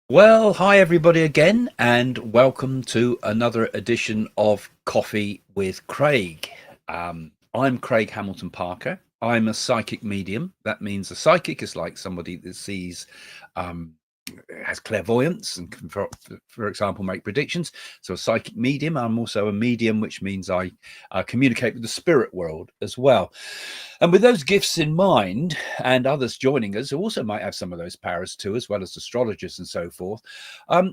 Well, hi everybody again, and welcome to another edition of Coffee with Craig. I'm Craig Hamilton Parker. I'm a psychic medium. That means a psychic is like somebody that sees, um, has clairvoyance and can, for example, make predictions. So a psychic medium. I'm also a medium, which means I communicate with the spirit world as well. And with those gifts in mind, and others joining us who also might have some of those powers too, as well as astrologers and so forth,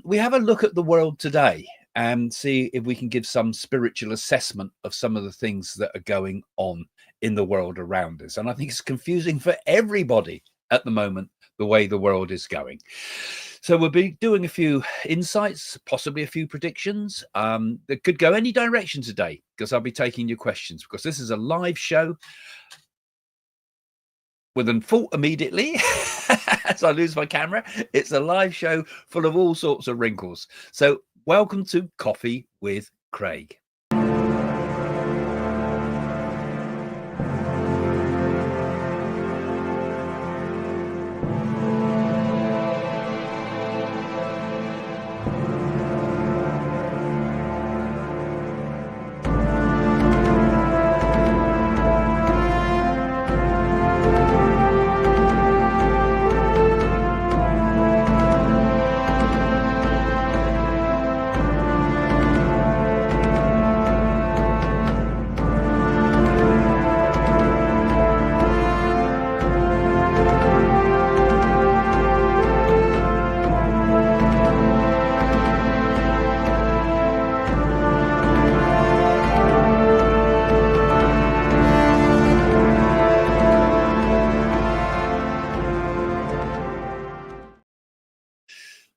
we have a look at the world today and see if we can give some spiritual assessment of some of the things that are going on in the world around us. And I think it's confusing for everybody at the moment, the way the world is going. So we'll be doing a few insights, possibly a few predictions that could go any direction today, because I'll be taking your questions, because this is a live show with a fault immediately as I lose my camera. It's a live show full of all sorts of wrinkles. So welcome to Coffee with Craig.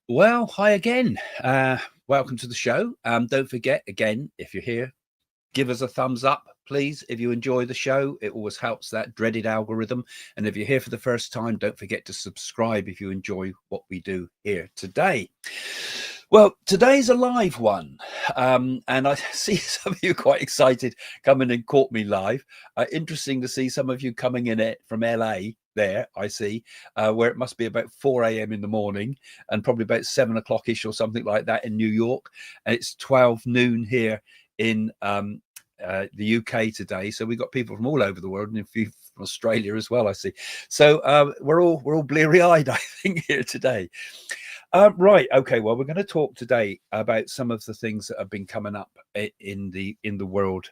Well, hi again. Welcome to the show. Don't forget, again, if you're here, give us a thumbs up, please. If you enjoy the show, it always helps that dreaded algorithm. And if you're here for the first time, don't forget to subscribe if you enjoy what we do here today. Well, today's a live one. And I see some of you quite excited coming and caught me live. Interesting to see some of you coming in it from LA there, I see, where it must be about 4 a.m. in the morning and probably about 7 o'clock-ish or something like that in New York. And it's 12 noon here in the UK today. So we've got people from all over the world and a few from Australia as well, I see. So we're all bleary-eyed, I think, here today. Right. Okay. Well, we're going to talk today about some of the things that have been coming up in the world,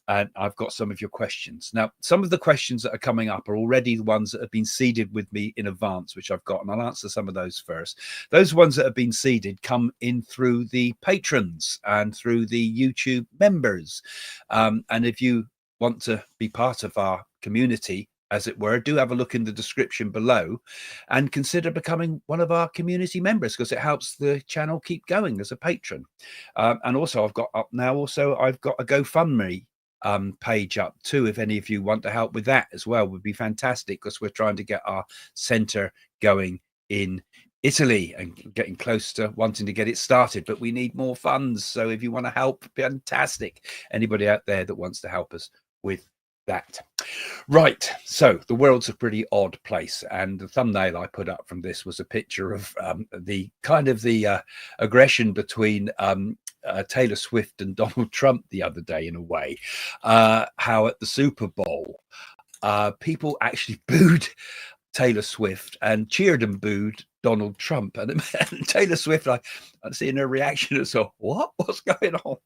and I've got some of your questions. Now, some of the questions that are coming up are already the ones that have been seeded with me in advance, which I've got, and I'll answer some of those first. Those ones that have been seeded come in through the patrons and through the YouTube members, and if you want to be part of our community, as it were, do have a look in the description below and consider becoming one of our community members, because it helps the channel keep going as a patron. And also I've got up now, also I've got a GoFundMe page up too, if any of you want to help with that as well, would be fantastic, because we're trying to get our center going in Italy and getting close to wanting to get it started, but we need more funds. So if you want to help, fantastic. Anybody out there that wants to help us with that. Right, so the world's a pretty odd place, and the thumbnail I put up from this was a picture of the kind of the aggression between Taylor Swift and Donald Trump the other day, in a way. How at the Super Bowl, people actually booed Taylor Swift and cheered and booed Donald Trump. And Taylor Swift, I'm seeing her reaction as well. What's going on?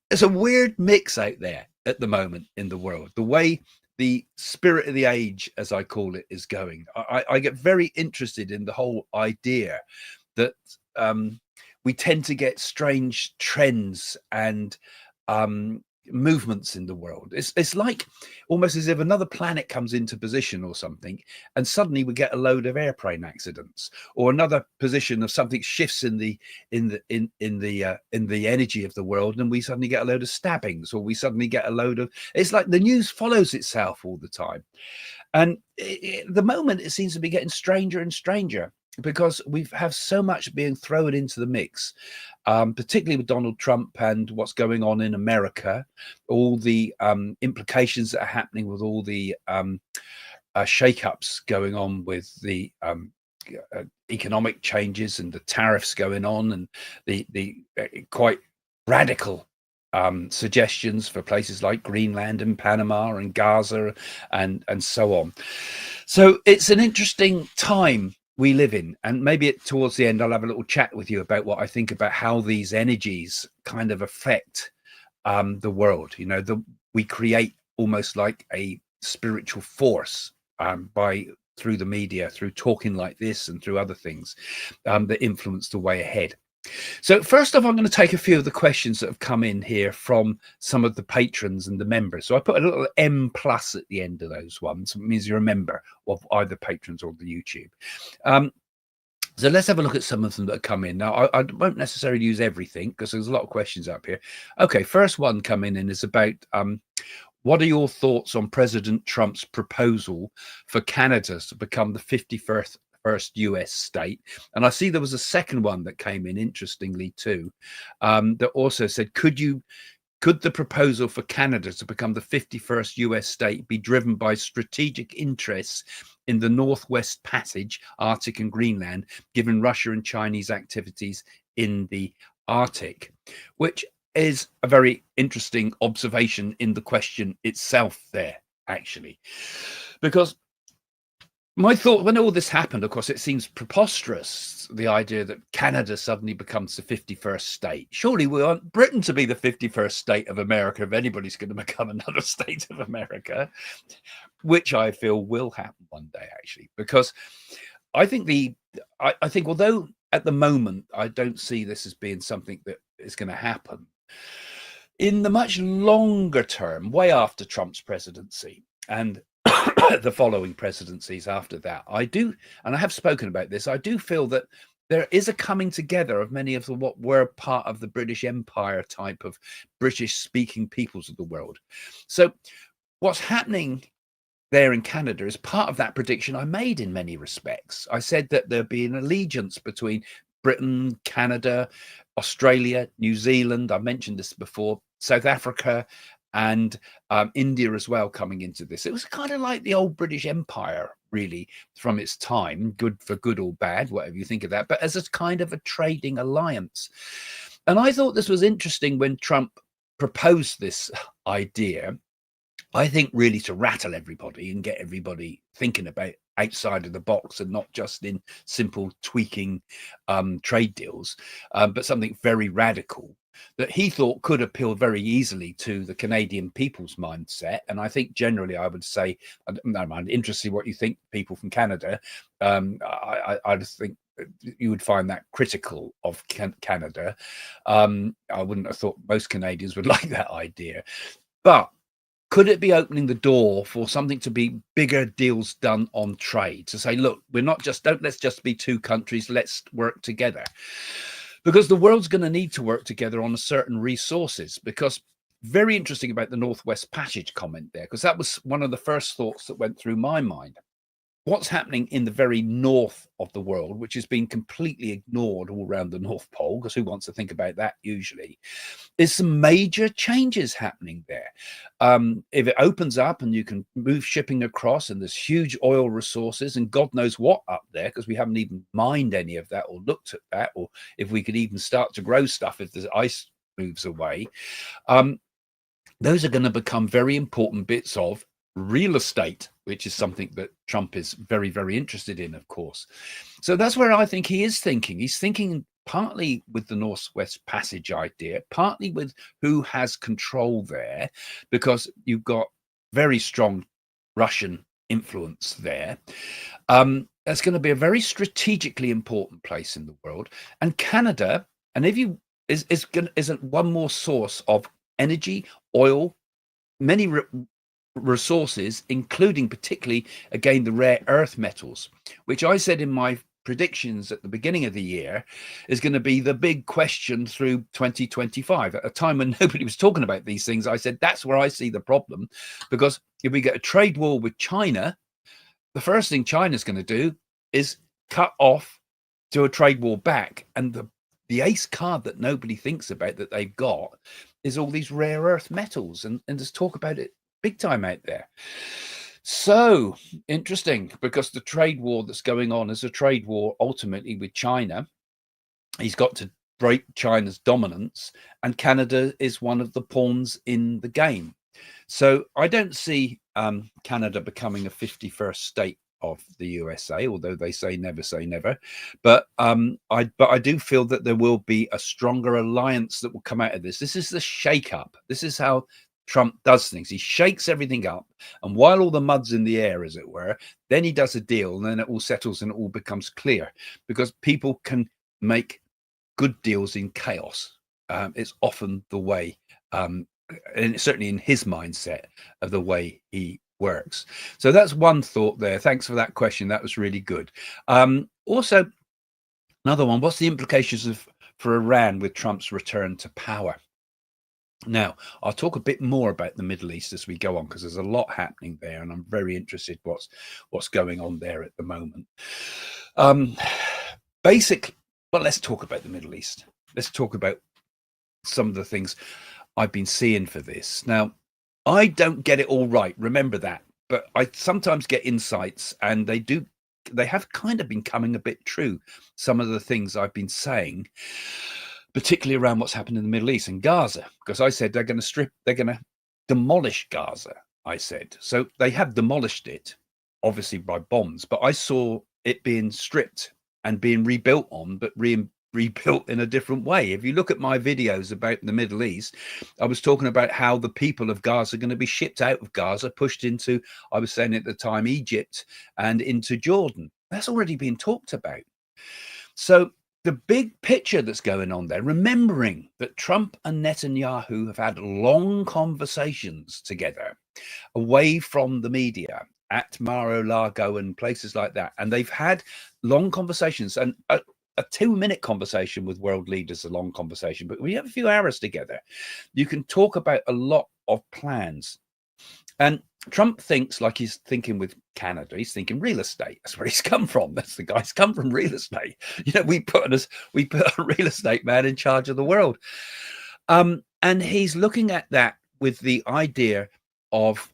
It's a weird mix out there at the moment in the world, the way the spirit of the age, as I call it, is going. I get very interested in the whole idea that we tend to get strange trends and movements in the world. It's like almost as if another planet comes into position or something, and suddenly we get a load of airplane accidents, or another position of something shifts in the energy of the world, and we suddenly get a load of stabbings, or we suddenly get a load of, it's like the news follows itself all the time. And the moment it seems to be getting stranger and stranger, because we have so much being thrown into the mix, particularly with Donald Trump and what's going on in America, all the implications that are happening with all the shake-ups going on with the economic changes and the tariffs going on, and the quite radical suggestions for places like Greenland and Panama and Gaza and so on. So it's an interesting time we live in, and maybe towards the end I'll have a little chat with you about what I think about how these energies kind of affect the world. You know, we create almost like a spiritual force through the media, through talking like this and through other things that influence the way ahead. So first off, I'm going to take a few of the questions that have come in here from some of the patrons and the members. So I put a little M+ at the end of those ones. It means you're a member of either patrons or the YouTube. So let's have a look at some of them that come in. Now, I won't necessarily use everything because there's a lot of questions up here. Okay, first one coming in is about what are your thoughts on President Trump's proposal for Canada to become the 51st US state? And I see there was a second one that came in, interestingly too, that also said, could the proposal for Canada to become the 51st US state be driven by strategic interests in the Northwest Passage, Arctic and Greenland, given Russia and Chinese activities in the Arctic? Which is a very interesting observation in the question itself there, actually. Because my thought, when all this happened, of course, it seems preposterous, the idea that Canada suddenly becomes the 51st state. Surely we want Britain to be the 51st state of America if anybody's going to become another state of America, which I feel will happen one day, actually, because I think I think although at the moment I don't see this as being something that is going to happen, in the much longer term, way after Trump's presidency and the following presidencies after that, I do, and I have spoken about this, I do feel that there is a coming together of many of what were part of the British Empire type of British speaking peoples of the world. So what's happening there in Canada is part of that prediction I made in many respects. I said that there'd be an allegiance between Britain, Canada, Australia, New Zealand, I mentioned this before, South Africa, and India as well coming into this. It was kind of like the old British Empire, really, from its time, good for good or bad, whatever you think of that, but as a kind of a trading alliance. And I thought this was interesting when Trump proposed this idea, I think, really to rattle everybody and get everybody thinking about outside of the box and not just in simple tweaking trade deals, but something very radical that he thought could appeal very easily to the Canadian people's mindset. And I think generally I would say, I'm interested in what you think, people from Canada. I just think you would find that critical of Canada. I wouldn't have thought most Canadians would like that idea. But could it be opening the door for something to be bigger deals done on trade, to say, look, we're not just, let's just be two countries, let's work together? Because the world's going to need to work together on certain resources. Because very interesting about the Northwest Passage comment there, because that was one of the first thoughts that went through my mind. What's happening in the very north of the world, which has been completely ignored all around the North Pole, because who wants to think about that usually, is some major changes happening there. If it opens up and you can move shipping across, and there's huge oil resources and God knows what up there, because we haven't even mined any of that or looked at that, or if we could even start to grow stuff if the ice moves away, those are going to become very important bits of real estate, which is something that Trump is very, very interested in, of course. So that's where I think he is thinking. He's thinking partly with the Northwest Passage idea, partly with who has control there, because you've got very strong Russian influence there. That's going to be a very strategically important place in the world. And Canada, and if you is one more source of energy, oil, many resources, including particularly, again, the rare earth metals, which I said in my predictions at the beginning of the year is going to be the big question through 2025. At a time when nobody was talking about these things, I said that's where I see the problem, because if we get a trade war with China, the first thing China's going to do is cut off to a trade war back. And the ace card that nobody thinks about that they've got is all these rare earth metals, and there's talk about it big time out there. So interesting, because the trade war that's going on is a trade war ultimately with China. He's got to break China's dominance, and Canada is one of the pawns in the game. So I don't see Canada becoming a 51st state of the USA, although they say never. But I do feel that there will be a stronger alliance that will come out of this. This is the shake-up. This is how Trump does things. He shakes everything up, and while all the mud's in the air, as it were, then he does a deal, and then it all settles and it all becomes clear, because people can make good deals in chaos. It's often the way, and certainly in his mindset of the way he works. So that's one thought there. Thanks for that question. That was really good. Also, another one, what's the implications for Iran with Trump's return to power? Now, I'll talk a bit more about the Middle East as we go on, because there's a lot happening there, and I'm very interested what's going on there at the moment. Basically, but let's talk about the Middle East. Let's talk about some of the things I've been seeing for this. Now, I don't get it all right, remember that, but I sometimes get insights, and they have kind of been coming a bit true, some of the things I've been saying, particularly around what's happened in the Middle East and Gaza, because I said they're going to demolish Gaza, I said. So they have demolished it, obviously by bombs, but I saw it being stripped and being rebuilt on, but rebuilt in a different way. If you look at my videos about the Middle East, I was talking about how the people of Gaza are going to be shipped out of Gaza, pushed into, I was saying at the time, Egypt and into Jordan. That's already been talked about. So the big picture that's going on there, remembering that Trump and Netanyahu have had long conversations together away from the media at Mar-a-Lago and places like that, and they've had long conversations, and a 2-minute conversation with world leaders, a long conversation, but when you have a few hours together, you can talk about a lot of plans. And Trump thinks like he's thinking with Canada. He's thinking real estate. That's where he's come from. That's the guy's come from, real estate. You know, we put a real estate man in charge of the world. And he's looking at that with the idea of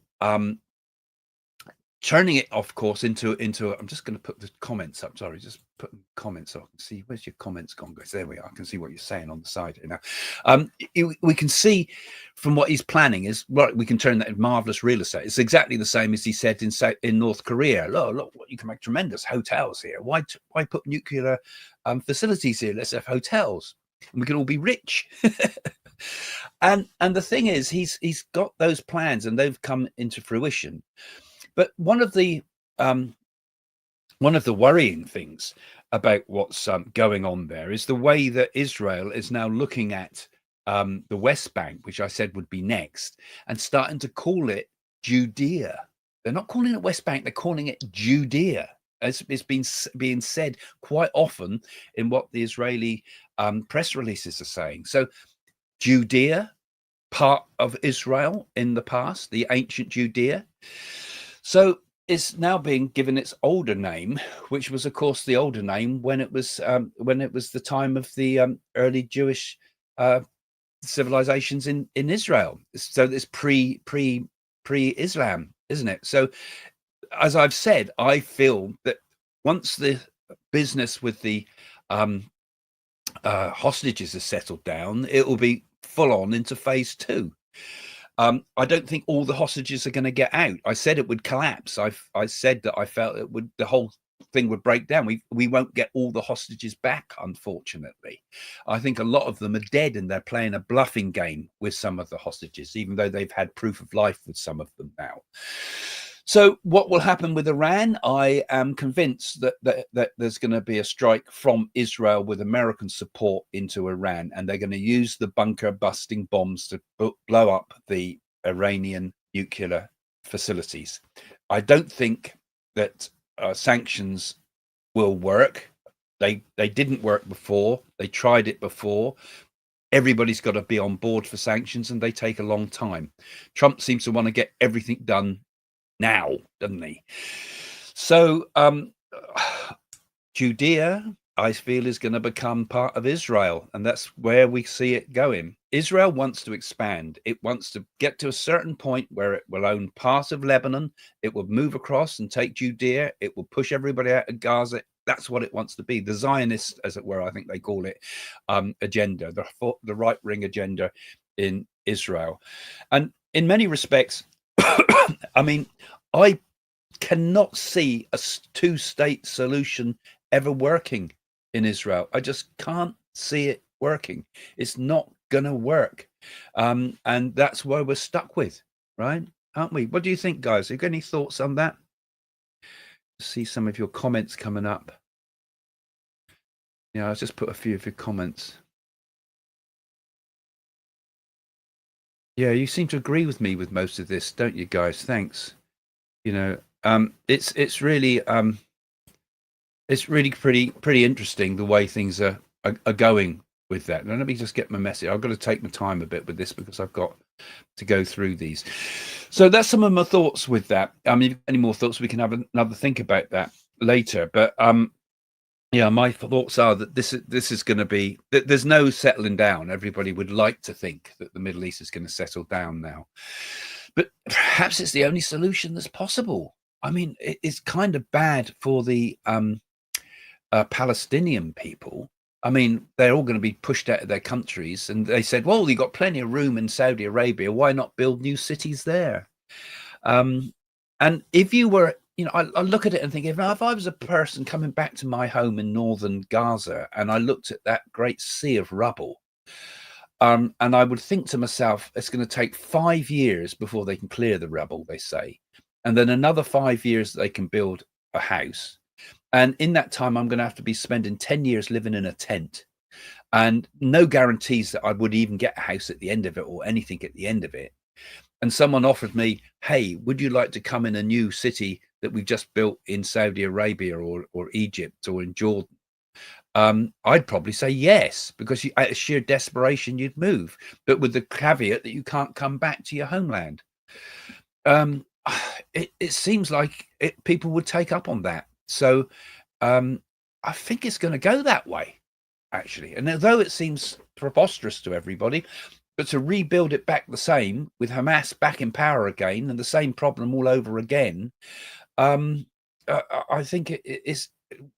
turning it, of course, into I'm just going to put the comments up. Sorry, just put comments so I can see. Where's your comments gone, guys? There we are. I can see what you're saying on the side here now. We can see from what he's planning is, right, we can turn that into marvelous real estate. It's exactly the same as he said in North Korea. Look, you can make tremendous hotels here. Why put nuclear facilities here? Let's have hotels, and we can all be rich. And the thing is, he's got those plans, and they've come into fruition. But one of the worrying things about what's going on there is the way that Israel is now looking at the West Bank, which I said would be next, and starting to call it Judea. They're not calling it West Bank; they're calling it Judea. It's been being said quite often in what the Israeli press releases are saying. So Judea, part of Israel in the past, the ancient Judea. So it's now being given its older name, which was, of course, the older name when it was the time of the early Jewish civilizations in Israel. So it's pre-Islam, isn't it? So, as I've said, I feel that once the business with the hostages is settled down, it will be full on into phase 2. I don't think all the hostages are going to get out. I said it would collapse. I said that I felt the whole thing would break down. We won't get all the hostages back, unfortunately. I think a lot of them are dead, and they're playing a bluffing game with some of the hostages, even though they've had proof of life with some of them now. So what will happen with Iran? I am convinced that there's going to be a strike from Israel with American support into Iran, and they're going to use the bunker busting bombs to blow up the Iranian nuclear facilities. I don't think that sanctions will work. They didn't work before. They tried it before. Everybody's got to be on board for sanctions, and they take a long time. Trump seems to want to get everything done now, doesn't he? So Judea, I feel, is going to become part of Israel, and that's where we see it going. Israel wants to expand. It wants to get to a certain point where it will own part of Lebanon. It will move across and take Judea. It will push everybody out of Gaza. That's what it wants to be. The Zionist, as it were, I think they call it, agenda, the right-wing agenda in Israel. And in many respects, I mean, I cannot see a two-state solution ever working in Israel. I just can't see it working. It's not gonna work, and that's why we're stuck with, right? Aren't we? What do you think, guys? Have you got any thoughts on that? See some of your comments coming up. Yeah, I'll just put a few of your comments. Yeah, you seem to agree with me with most of this, don't you, guys? Thanks. You know, it's really pretty interesting the way things are going with that. Now, let me just get my message. I've got to take my time a bit with this because I've got to go through these. So that's some of my thoughts with that. I mean, if any more thoughts, we can have another think about that later. But yeah, my thoughts are that this is going to be, there's no settling down. Everybody would like to think that the Middle East is going to settle down now, but perhaps it's the only solution that's possible. I mean, it's kind of bad for the Palestinian people. I mean, they're all going to be pushed out of their countries. And they said, well, you've got plenty of room in Saudi Arabia. Why not build new cities there? And if you were, you know, I look at it and think, if I was a person coming back to my home in northern Gaza and I looked at that great sea of rubble, and I would think to myself, it's going to take 5 years before they can clear the rubble, they say. And then another 5 years they can build a house. And in that time, I'm going to have to be spending 10 years living in a tent, and no guarantees that I would even get a house at the end of it or anything at the end of it. And someone offered me, hey, would you like to come in a new city that we've just built in Saudi Arabia or Egypt or in Jordan? I'd probably say yes, because out sheer desperation, you'd move, but with the caveat that you can't come back to your homeland. It seems like people would take up on that. So I think it's going to go that way, actually. And although it seems preposterous to everybody, but to rebuild it back the same with Hamas back in power again and the same problem all over again, I think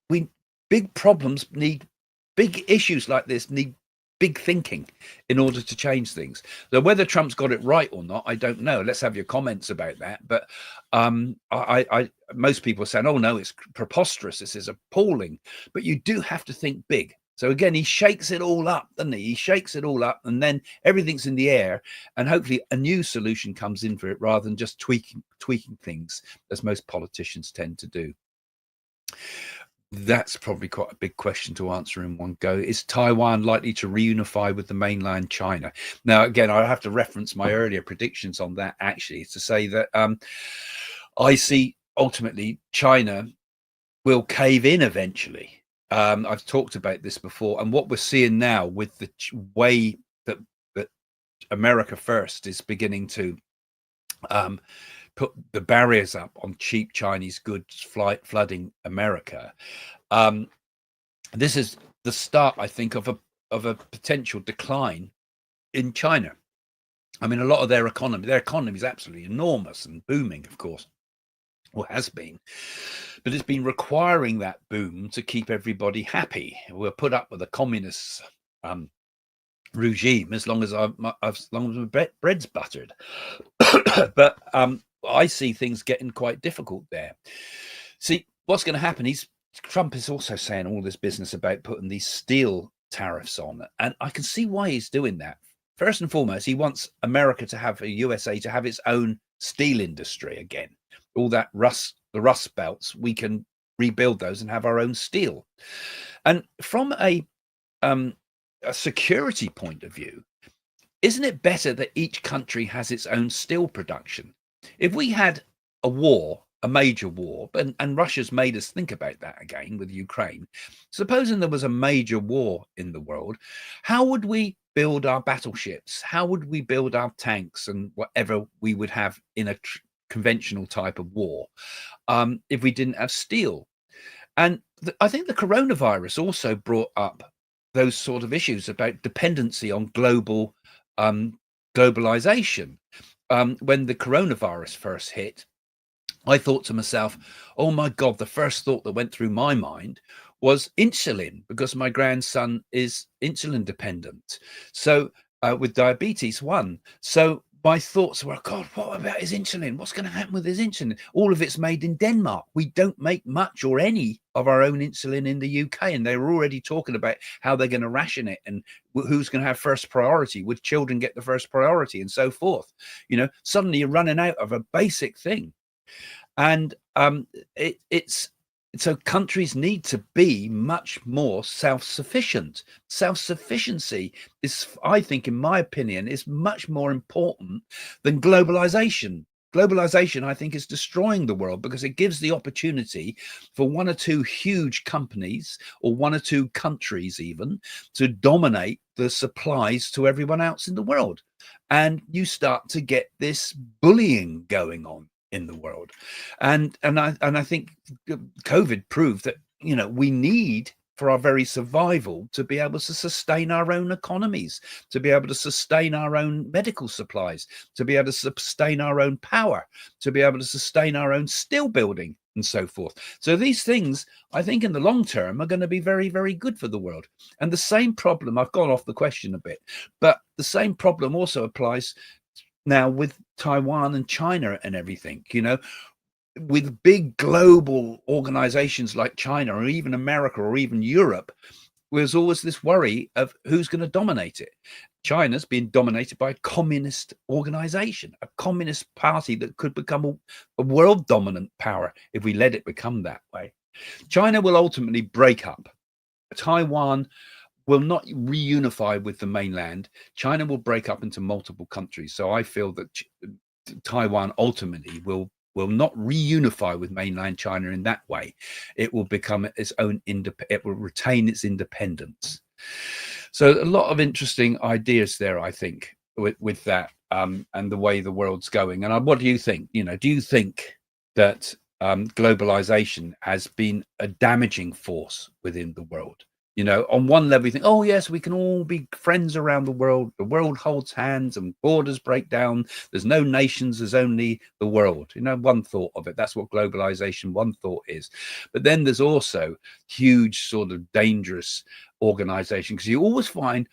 big problems need, big issues like this need big thinking in order to change things. So whether Trump's got it right or not, I don't know. Let's have your comments about that. But most people are saying, oh no, it's preposterous, this is appalling. But you do have to think big. So again, he shakes it all up, doesn't he? He shakes it all up, and then everything's in the air, and hopefully a new solution comes in for it rather than just tweaking things, as most politicians tend to do. That's probably quite a big question to answer in one go. Is Taiwan likely to reunify with the mainland China? Now, again, I have to reference my earlier predictions on that, actually, to say that I see ultimately China will cave in eventually. I've talked about this before, and what we're seeing now with the way that America First is beginning to put the barriers up on cheap Chinese goods flooding America. This is the start, I think, of a potential decline in China. I mean, a lot of their economy is absolutely enormous and booming, of course, or has been, but it's been requiring that boom to keep everybody happy. We'll put up with a communist regime as long as my bread's buttered. But I see things getting quite difficult there. See, what's going to happen? Trump is also saying all this business about putting these steel tariffs on, and I can see why he's doing that. First and foremost, he wants America to have USA to have its own steel industry again. All that the rust belts, we can rebuild those and have our own steel. And from a security point of view, isn't it better that each country has its own steel production? If we had a war, a major war, and Russia's made us think about that again with Ukraine, supposing there was a major war in the world, how would we build our battleships? How would we build our tanks and whatever we would have in a conventional type of war if we didn't have steel? And I think the coronavirus also brought up those sort of issues about dependency on global globalization. When the coronavirus first hit, I thought to myself, oh my God, the first thought that went through my mind was insulin, because my grandson is insulin dependent. So with diabetes 1. So my thoughts were, God, what about his insulin? What's going to happen with his insulin? All of it's made in Denmark. We don't make much or any of our own insulin in the UK. And they were already talking about how they're going to ration it and who's going to have first priority. Would children get the first priority and so forth? You know, suddenly you're running out of a basic thing. And it's so countries need to be much more self-sufficient. Self-sufficiency is, I think, in my opinion, is much more important than globalization. Globalization, I think, is destroying the world because it gives the opportunity for one or two huge companies or one or two countries even to dominate the supplies to everyone else in the world. And you start to get this bullying going on in the world. And I think COVID proved that, you know, we need, for our very survival, to be able to sustain our own economies, to be able to sustain our own medical supplies, to be able to sustain our own power, to be able to sustain our own steel building and so forth. So these things, I think, in the long term are going to be very, very good for the world. And the same problem, I've gone off the question a bit, but the same problem also applies now with Taiwan and China and everything. You know, with big global organizations like China or even America or even Europe, there's always this worry of who's going to dominate it. China's been dominated by a communist organization, a communist party that could become a world dominant power if we let it become that way. China will ultimately break up. Taiwan will not reunify with the mainland. China will break up into multiple countries. So I feel that Taiwan ultimately will not reunify with mainland China in that way. It will become its own it will retain its independence. So a lot of interesting ideas there, I think, with that and the way the world's going. And what do you think? You know, do you think that globalization has been a damaging force within the world? You know, on one level, you think, oh, yes, we can all be friends around the world. The world holds hands and borders break down. There's no nations, there's only the world. You know, one thought of it. That's what globalization, one thought is. But then there's also huge sort of dangerous organization, because you always find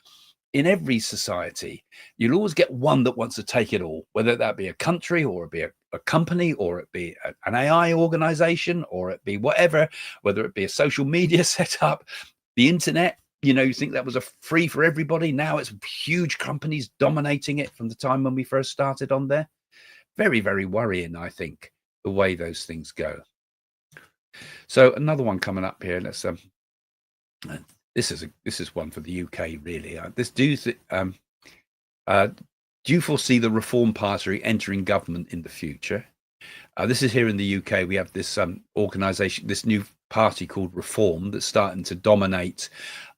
in every society, you'll always get one that wants to take it all, whether that be a country or it be a company or it be an AI organization or it be whatever, whether it be a social media setup. The internet, you know, you think that was a free for everybody. Now it's huge companies dominating it from the time when we first started on there. Very, very worrying, I think, the way those things go. So another one coming up here. Let's this is one for the UK, really. Do you foresee the Reform Party entering government in the future? This is here in the UK. We have this organisation, this new party called Reform, that's starting to dominate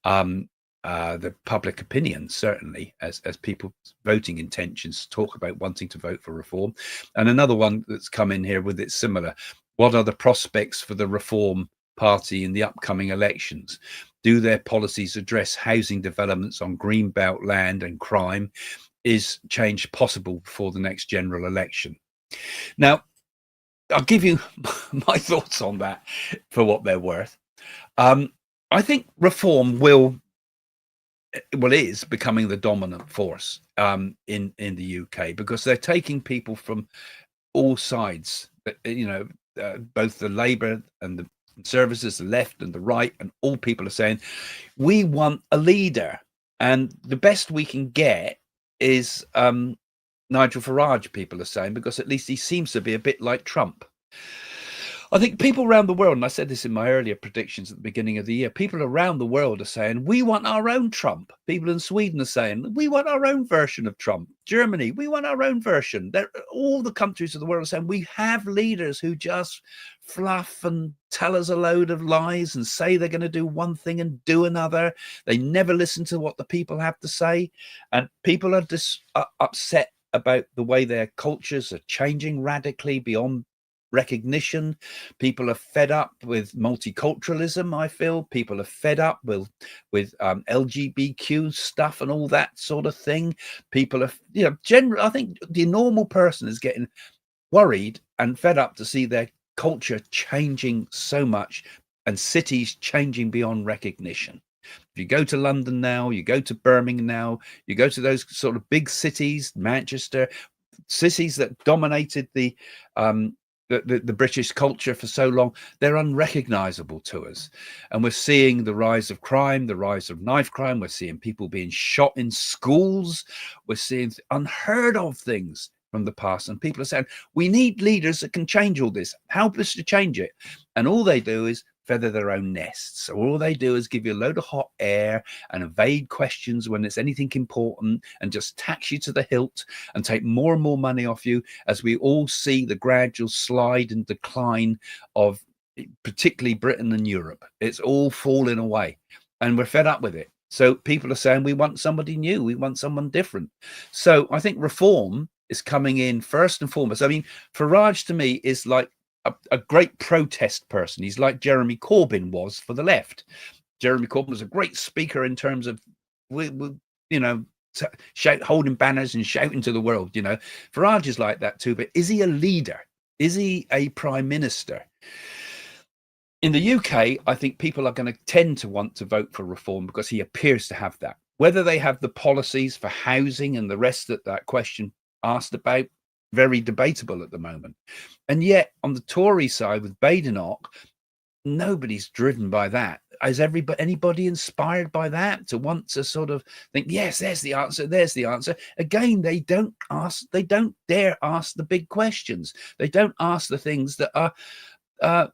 the public opinion, certainly, as people's voting intentions talk about wanting to vote for Reform. And another one that's come in here with it similar. What are the prospects for the Reform Party in the upcoming elections? Do their policies address housing developments on greenbelt land and crime? Is change possible before the next general election? Now, I'll give you my thoughts on that for what they're worth. I think Reform is becoming the dominant force in the UK, because they're taking people from all sides, you know, both the Labour and the Conservatives, the left and the right, and all people are saying, we want a leader. And the best we can get is Nigel Farage, people are saying, because at least he seems to be a bit like Trump. I think people around the world, and I said this in my earlier predictions at the beginning of the year, people around the world are saying, we want our own Trump. People in Sweden are saying, we want our own version of Trump. Germany, we want our own version. All the countries of the world are saying, we have leaders who just fluff and tell us a load of lies and say they're going to do one thing and do another. They never listen to what the people have to say. And people are just upset about the way their cultures are changing radically beyond recognition. People are fed up with multiculturalism. I feel people are fed up with LGBTQ stuff and all that sort of thing. People are, generally, I think the normal person is getting worried and fed up to see their culture changing so much and cities changing beyond recognition. If you go to London now, you go to Birmingham now, you go to those sort of big cities, Manchester, cities that dominated the British culture for so long, they're unrecognizable to us. And we're seeing the rise of crime, the rise of knife crime. We're seeing people being shot in schools. We're seeing unheard of things from the past. And people are saying, we need leaders that can change all this, help us to change it. And all they do is feather their own nests. So all they do is give you a load of hot air and evade questions when it's anything important, and just tax you to the hilt and take more and more money off you, as we all see the gradual slide and decline of particularly Britain and Europe. It's all falling away and we're fed up with it. So people are saying, we want somebody new, we want someone different. So I think reform is coming in first and foremost. I mean, Farage to me is like a great protest person. He's like Jeremy Corbyn was for the left. Jeremy Corbyn was a great speaker in terms of, holding banners and shouting to the world. Farage is like that too. But is he a leader? Is he a prime minister? In the UK, I think people are going to tend to want to vote for reform because he appears to have that. Whether they have the policies for housing and the rest that question asked about, very debatable at the moment. And yet on the Tory side with Badenoch, nobody's driven by that. Is anybody inspired by that to want to sort of think, yes, there's the answer? Again, they don't dare ask the big questions. They don't ask the things that are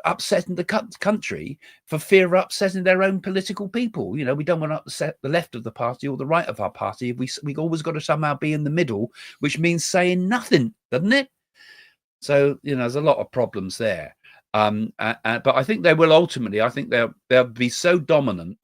upsetting the country for fear of upsetting their own political people. We don't want to upset the left of the party or the right of our party. We always got to somehow be in the middle, which means saying nothing, doesn't it? So there's a lot of problems there. But I think they will ultimately. I think they'll be so dominant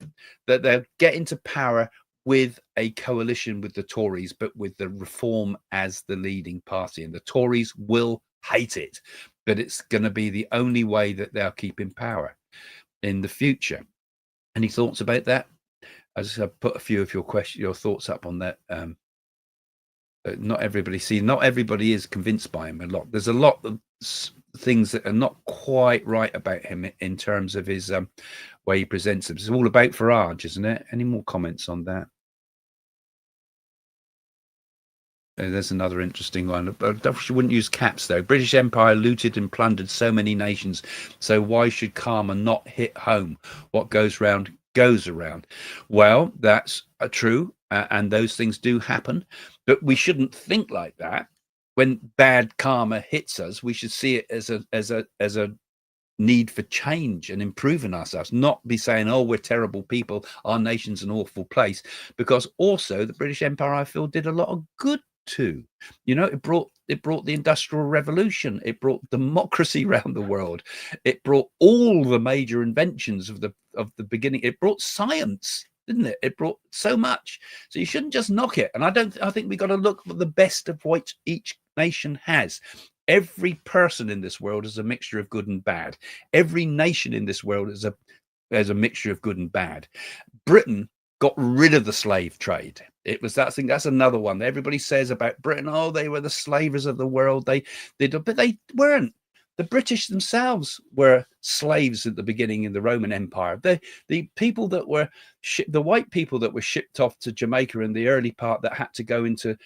that they'll get into power with a coalition with the Tories, but with the Reform as the leading party, and the Tories will hate it. But it's going to be the only way that they'll keep in power in the future. Any thoughts about that? I just have put a few of your thoughts up on that. Not everybody is convinced by him a lot. There's a lot of things that are not quite right about him in terms of his way he presents them. It's all about Farage, isn't it? Any more comments on that? There's another interesting one. I wouldn't use caps though. British Empire looted and plundered so many nations. So why should karma not hit home? What goes round goes around. Well, that's true, and those things do happen. But we shouldn't think like that. When bad karma hits us, we should see it as a need for change and improving ourselves, not be saying, oh, we're terrible people, our nation's an awful place. Because also the British Empire, I feel, did a lot of good too. It brought the Industrial Revolution, it brought democracy around the world, it brought all the major inventions of the beginning, it brought science, didn't it? It brought so much. So you shouldn't just knock it. And I think we got to look for the best of what each nation has. Every person in this world is a mixture of good and bad. Every nation in this world is a mixture of good and bad. Britain got rid of the slave trade. It was that thing. That's another one. Everybody says about Britain, oh, they were the slavers of the world. But they weren't. The British themselves were slaves at the beginning in the Roman Empire. The people that were the white people that were shipped off to Jamaica in the early part that had to go into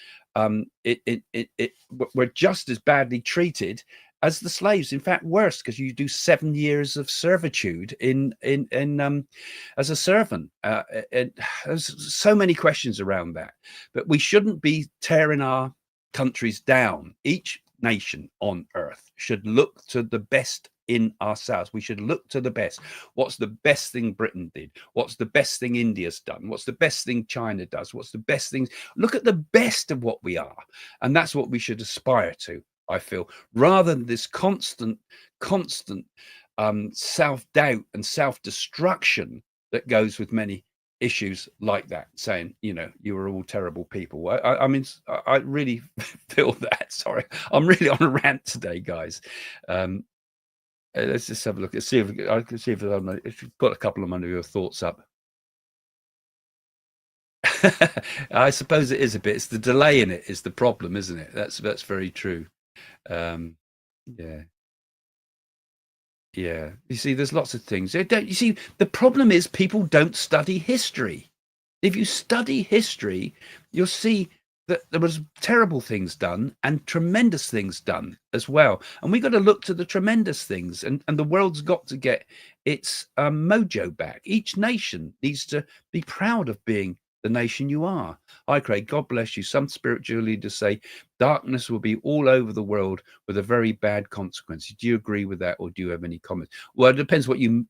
were just as badly treated as the slaves. In fact, worse, because you do 7 years of servitude in as a servant. There's so many questions around that, but we shouldn't be tearing our countries down. Each nation on earth should look to the best in ourselves. We should look to the best. What's the best thing Britain did? What's the best thing India's done? What's the best thing China does? What's the best things? Look at the best of what we are, and that's what we should aspire to, I feel, rather than this constant self-doubt and self-destruction that goes with many issues like that, saying, you know, you were all terrible people. I mean, I really feel that. Sorry, I'm really on a rant today, guys. Let's just have a look. Let's see if I can see if you've got a couple of your thoughts up. I suppose it is a bit. It's the delay in it is the problem, isn't it? That's very true. Yeah. Yeah. You see, there's lots of things. You see, the problem is people don't study history. If you study history, you'll see that there was terrible things done and tremendous things done as well. And we've got to look to the tremendous things, and the world's got to get its mojo back. Each nation needs to be proud of being the nation you are. Hi, Craig. God bless you. Some spiritual leaders say darkness will be all over the world with a very bad consequence. Do you agree with that, or do you have any comments? Well, it depends what you.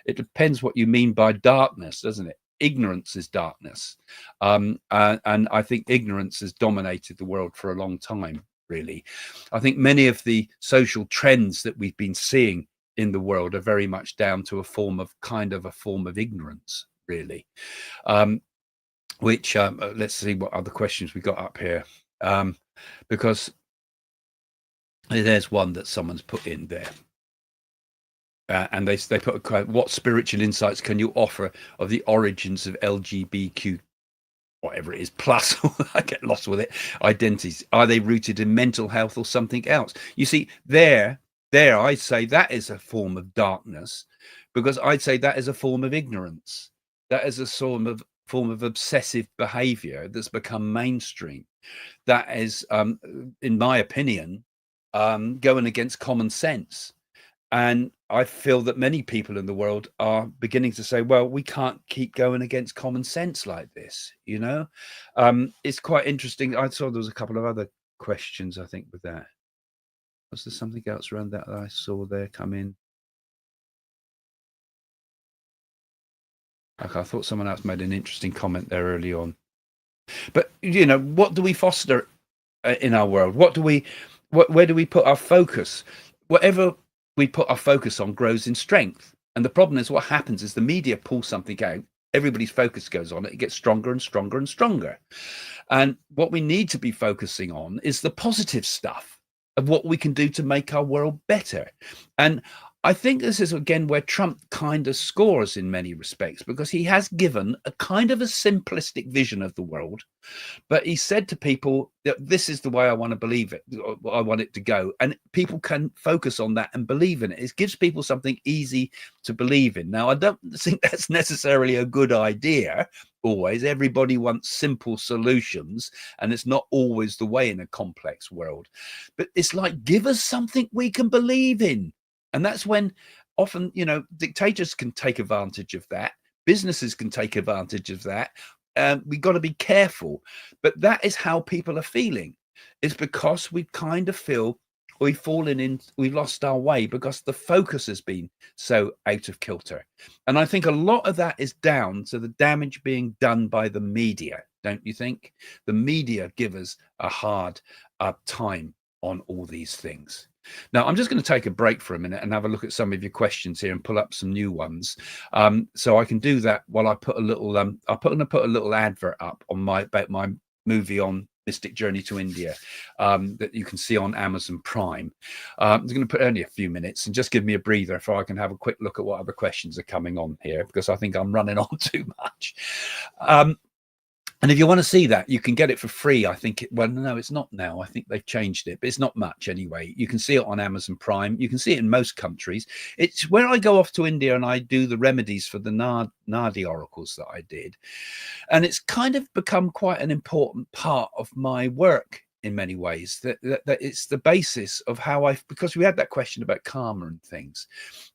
It depends what you mean by darkness, doesn't it? Ignorance is darkness, and I think ignorance has dominated the world for a long time. Really, I think many of the social trends that we've been seeing in the world are very much down to a form of ignorance. Really. Which let's see what other questions we got up here, because there's one that someone's put in there, and they put a quote: what spiritual insights can you offer of the origins of LGBTQ, whatever it is, plus I get lost with it, identities? Are they rooted in mental health or something else? You see, there I'd say that is a form of darkness, because I'd say that is a form of ignorance. That is a form of obsessive behavior that's become mainstream. That is, in my opinion, going against common sense. And I feel that many people in the world are beginning to say, well, we can't keep going against common sense like this, you know? It's quite interesting. I saw there was a couple of other questions, I think, with that. Was there something else around that I saw there come in? Okay, I thought someone else made an interesting comment there early on. But, you know, what do we foster in our world? Where do we put our focus? Whatever we put our focus on grows in strength. And the problem is, what happens is the media pulls something out, everybody's focus goes on it, it gets stronger and stronger and stronger. And what we need to be focusing on is the positive stuff of what we can do to make our world better. And I think this is, again, where Trump kind of scores in many respects, because he has given a kind of a simplistic vision of the world. But he said to people that this is the way I want to believe it, I want it to go. And people can focus on that and believe in it. It gives people something easy to believe in. Now, I don't think that's necessarily a good idea. Always, everybody wants simple solutions, and it's not always the way in a complex world. But it's like, give us something we can believe in. And that's when often, you know, dictators can take advantage of that. Businesses can take advantage of that. We've got to be careful. But that is how people are feeling. It's because we kind of feel we've lost our way because the focus has been so out of kilter. And I think a lot of that is down to the damage being done by the media, don't you think? The media give us a hard time on all these things. Now, I'm just going to take a break for a minute and have a look at some of your questions here and pull up some new ones. So I can do that while I put a little, I'm going to put a little advert up on about my movie on Mystic Journey to India that you can see on Amazon Prime. I'm going to put only a few minutes and just give me a breather so I can have a quick look at what other questions are coming on here, because I think I'm running on too much. And if you want to see that, you can get it for free. I think well, no, it's not now. I think they've changed it, but it's not much anyway. You can see it on Amazon Prime. You can see it in most countries. It's where I go off to India and I do the remedies for the NAADI oracles that I did. And it's kind of become quite an important part of my work in many ways, that it's the basis of how because we had that question about karma and things,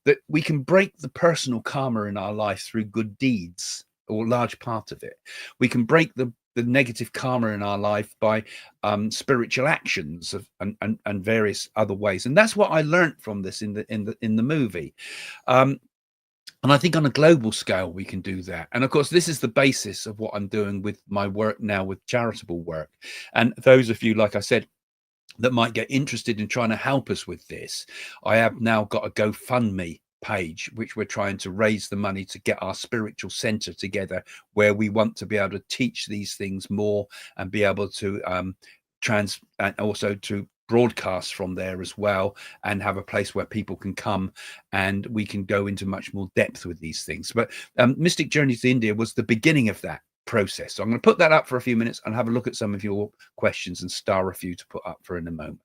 that we can break the personal karma in our life through good deeds, or a large part of it. We can break the negative karma in our life by spiritual actions and various other ways. And that's what I learned from this in the movie. And I think on a global scale, we can do that. And of course, this is the basis of what I'm doing with my work now with charitable work. And those of you, like I said, that might get interested in trying to help us with this, I have now got a GoFundMe page, which we're trying to raise the money to get our spiritual center together, where we want to be able to teach these things more and be able to and also to broadcast from there as well, and have a place where people can come and we can go into much more depth with these things. But Mystic Journeys to India was the beginning of that process. So I'm going to put that up for a few minutes and have a look at some of your questions and star a few to put up for in a moment.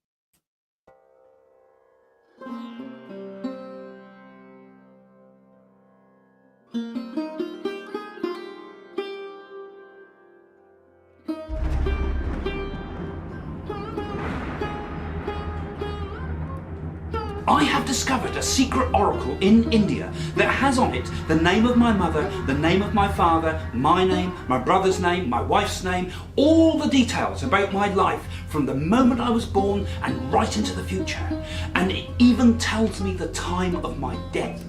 I have discovered a secret oracle in India that has on it the name of my mother, the name of my father, my name, my brother's name, my wife's name, all the details about my life from the moment I was born and right into the future. And it even tells me the time of my death.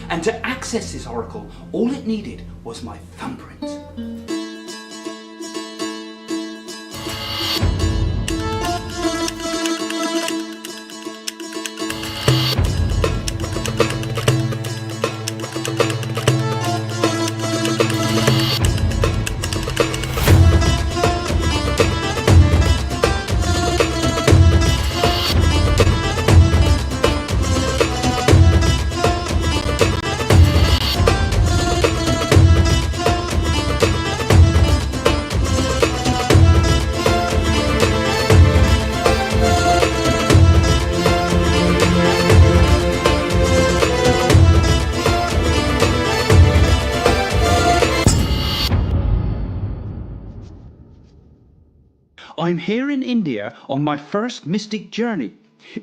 And to access this oracle, all it needed was my thumbprint. I'm here in India on my first mystic journey.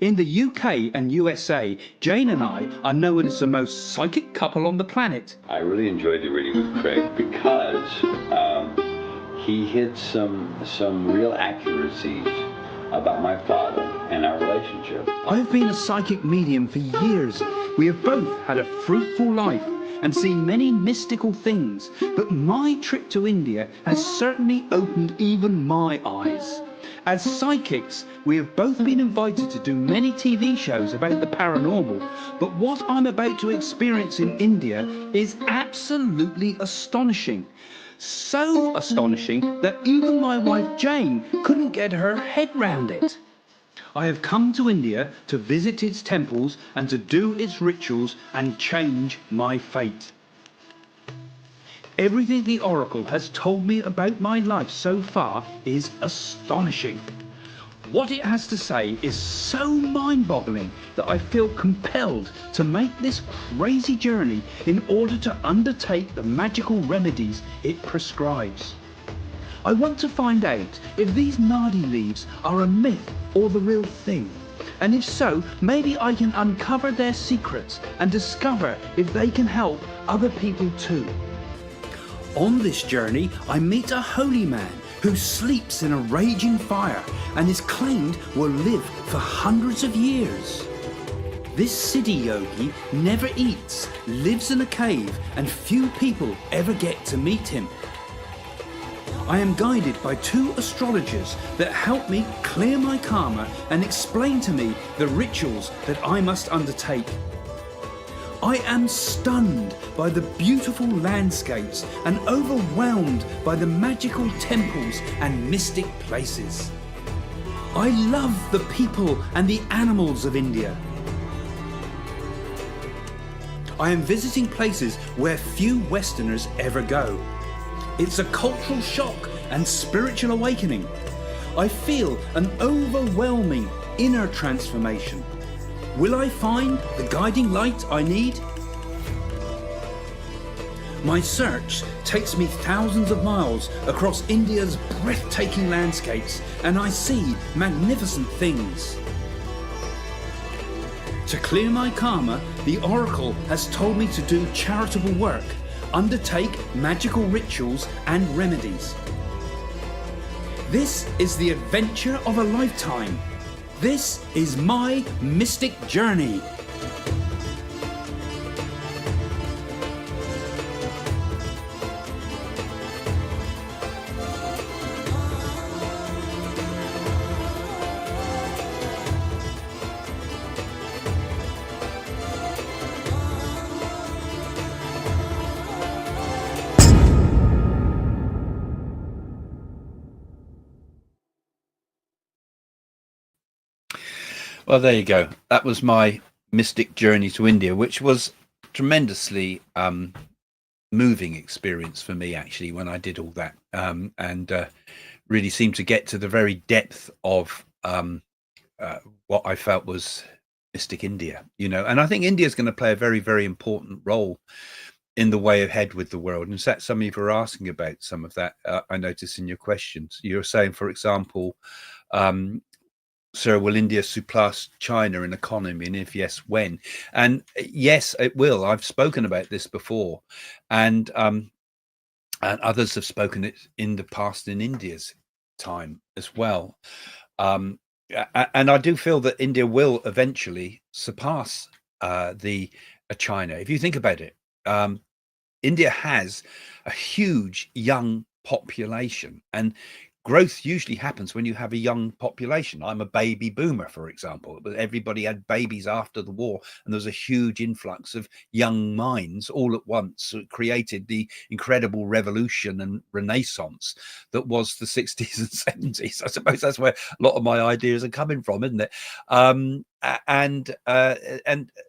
In the UK and USA, Jane and I are known as the most psychic couple on the planet. I really enjoyed the reading with Craig because he hit some real accuracies about my father and our relationship. I've been a psychic medium for years. We have both had a fruitful life and seen many mystical things, but my trip to India has certainly opened even my eyes. As psychics, we have both been invited to do many TV shows about the paranormal, but what I'm about to experience in India is absolutely astonishing. So astonishing that even my wife Jane couldn't get her head round it. I have come to India to visit its temples and to do its rituals and change my fate. Everything the Oracle has told me about my life so far is astonishing. What it has to say is so mind-boggling that I feel compelled to make this crazy journey in order to undertake the magical remedies it prescribes. I want to find out if these NAADI leaves are a myth or the real thing. And if so, maybe I can uncover their secrets and discover if they can help other people too. On this journey, I meet a holy man who sleeps in a raging fire and is claimed will live for hundreds of years. This Siddhi yogi never eats, lives in a cave, and few people ever get to meet him. I am guided by two astrologers that help me clear my karma and explain to me the rituals that I must undertake. I am stunned by the beautiful landscapes and overwhelmed by the magical temples and mystic places. I love the people and the animals of India. I am visiting places where few Westerners ever go. It's a cultural shock and spiritual awakening. I feel an overwhelming inner transformation. Will I find the guiding light I need? My search takes me thousands of miles across India's breathtaking landscapes, and I see magnificent things. To clear my karma, the Oracle has told me to do charitable work, undertake magical rituals and remedies. This is the adventure of a lifetime. This is my mystic journey. Well, there you go. That was my mystic journey to India, which was tremendously moving experience for me, actually, when I did all that, and really seemed to get to the very depth of what I felt was mystic India, and I think India is going to play a very, very important role in the way ahead with the world. And that some of you were asking about some of that. I noticed in your questions, you're saying, for example, sir, will India surpass China in economy, and if yes, when? And yes, it will. I've spoken about this before, and others have spoken it in the past in India's time as well. And I do feel that India will eventually surpass the China. If you think about it, India has a huge young population, and growth usually happens when you have a young population. I'm a baby boomer, for example, but everybody had babies after the war, and there was a huge influx of young minds all at once. So it created the incredible revolution and renaissance that was the 60s and 70s. I suppose that's where a lot of my ideas are coming from, isn't it? And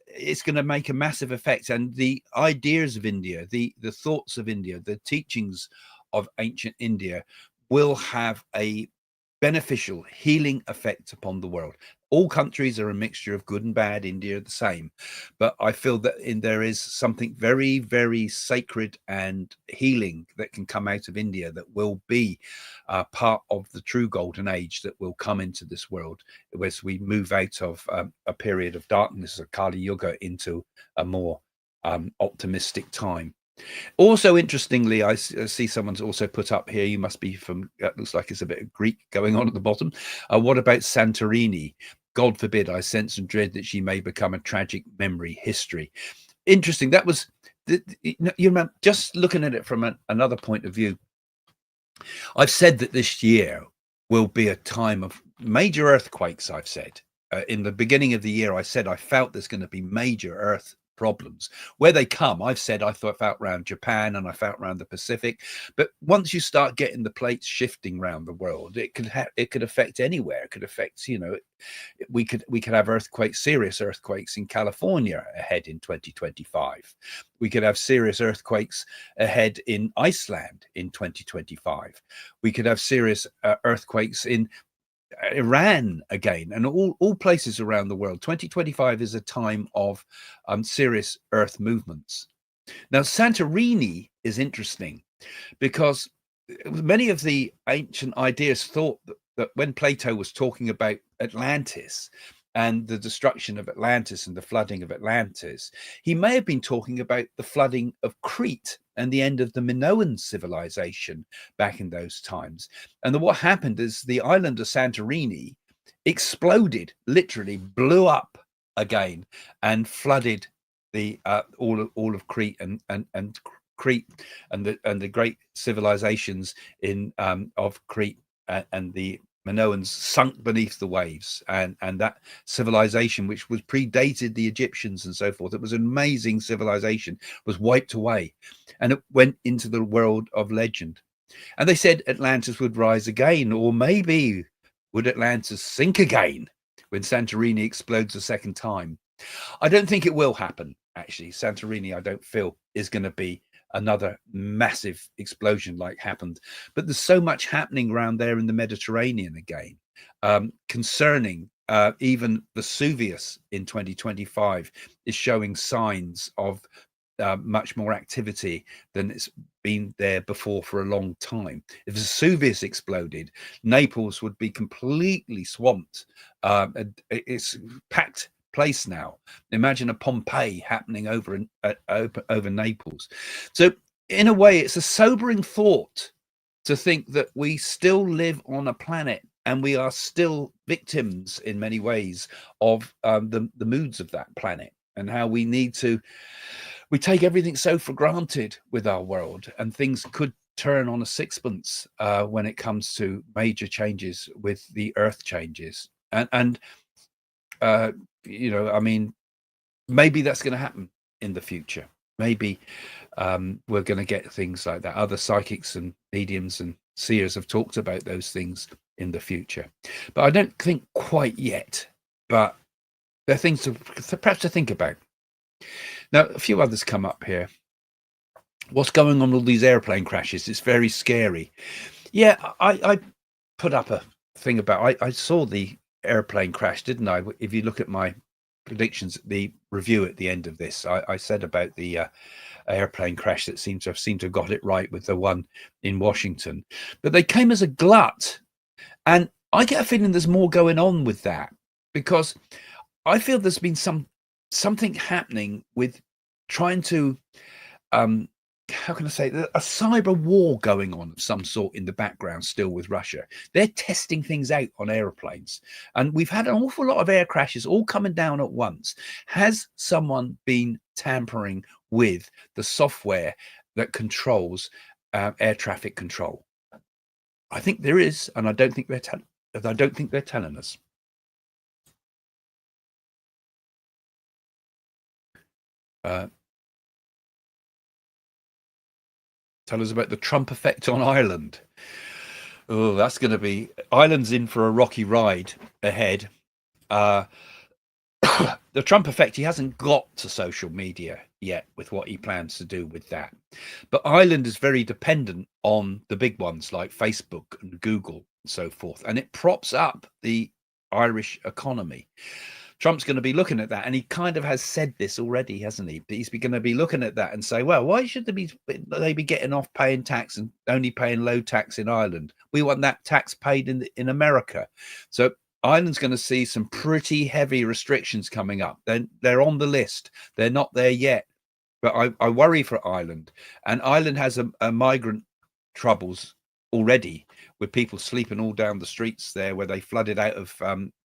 it's going to make a massive effect. And the ideas of India, the thoughts of India, the teachings of ancient India will have a beneficial healing effect upon the world. All countries are a mixture of good and bad. India are the same, but I feel that there is something very, very sacred and healing that can come out of India that will be part of the true golden age that will come into this world as we move out of a period of darkness, of Kali Yuga, into a more optimistic time. Also, interestingly, I see someone's also put up here, you must be from, looks like it's a bit of Greek going on at the bottom. What about Santorini? God forbid, I sense and dread that she may become a tragic memory history. Interesting. That was, just looking at it from another point of view. I've said that this year will be a time of major earthquakes, I've said. In the beginning of the year, I said I felt there's going to be major earth problems. Where they come, I've said I felt around Japan and I felt around the Pacific, but once you start getting the plates shifting around the world, it could affect anywhere. It could affect, we could have earthquakes, serious earthquakes in California ahead in 2025. We could have serious earthquakes ahead in Iceland in 2025. We could have serious earthquakes in Iran again, and all places around the world. 2025 is a time of serious earth movements. Now, Santorini is interesting because many of the ancient ideas thought that when Plato was talking about Atlantis and the destruction of Atlantis and the flooding of Atlantis, he may have been talking about the flooding of Crete and the end of the Minoan civilization back in those times. And what happened is the island of Santorini exploded, literally blew up again, and flooded the all of Crete and Crete and the great civilizations in of Crete and the Minoans sunk beneath the waves, and that civilization, which was predated the Egyptians and so forth, it was an amazing civilization, was wiped away, and it went into the world of legend. And they said Atlantis would rise again, or maybe would Atlantis sink again when Santorini explodes a second time. I don't think it will happen, actually. Santorini, I don't feel, is going to be another massive explosion like happened, but there's so much happening around there in the Mediterranean again, concerning even Vesuvius in 2025 is showing signs of much more activity than it's been there before for a long time. If Vesuvius exploded, Naples would be completely swamped. It's packed place now. Imagine a Pompeii happening over Naples. So in a way, it's a sobering thought to think that we still live on a planet and we are still victims in many ways of the moods of that planet, and how we take everything so for granted with our world, and things could turn on a sixpence when it comes to major changes with the earth changes. And I mean, maybe that's going to happen in the future. Maybe we're going to get things like that. Other psychics and mediums and seers have talked about those things in the future, but I don't think quite yet. But There are things to perhaps to think about. Now, a few others come up here. What's going on with all these airplane crashes? It's very scary. Yeah, I put up a thing about, I saw the airplane crash, didn't I? If you look at my predictions, the review at the end of this, I said about the airplane crash that seemed to have got it right with the one in Washington. But they came as a glut. And I get a feeling there's more going on with that, because I feel there's been something happening with trying to how can I say, a cyber war going on of some sort in the background still with Russia. They're testing things out on airplanes, and we've had an awful lot of air crashes all coming down at once. Has someone been tampering with the software that controls air traffic control? I think there is, and I don't think they're telling us. Tell us about the Trump effect on Ireland. Oh, that's going to be, Ireland's in for a rocky ride ahead. The Trump effect, he hasn't got to social media yet with what he plans to do with that. But Ireland is very dependent on the big ones like Facebook and Google and so forth. And it props up the Irish economy. Trump's going to be looking at that, and he kind of has said this already, hasn't he? But he's going to be looking at that and say, well, why should they be getting off paying tax and only paying low tax in Ireland? We want that tax paid in America. So Ireland's going to see some pretty heavy restrictions coming up. They're on the list. They're not there yet. But I worry for Ireland. And Ireland has a migrant troubles already, with people sleeping all down the streets there, where they flooded out of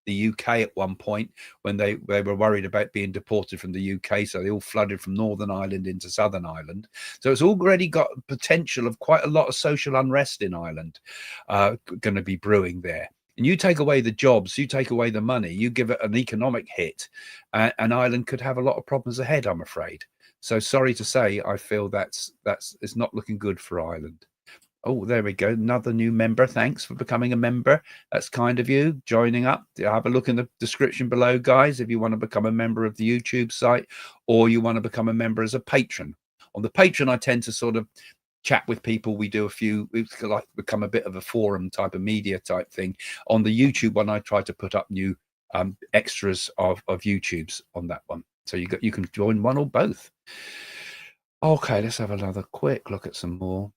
the UK at one point when they were worried about being deported from the UK. So they all flooded from Northern Ireland into Southern Ireland. So it's already got potential of quite a lot of social unrest in Ireland going to be brewing there. And you take away the jobs, you take away the money, you give it an economic hit, and Ireland could have a lot of problems ahead, I'm afraid. So sorry to say, I feel that's it's not looking good for Ireland. Oh, there we go. Another new member. Thanks for becoming a member. That's kind of you, joining up. Have a look in the description below, guys, if you want to become a member of the YouTube site, or you want to become a member as a patron. On the Patreon, I tend to sort of chat with people. We do we've like become a bit of a forum type of media type thing. On the YouTube one, I try to put up new extras of YouTubes on that one. So you can join one or both. Okay, let's have another quick look at some more.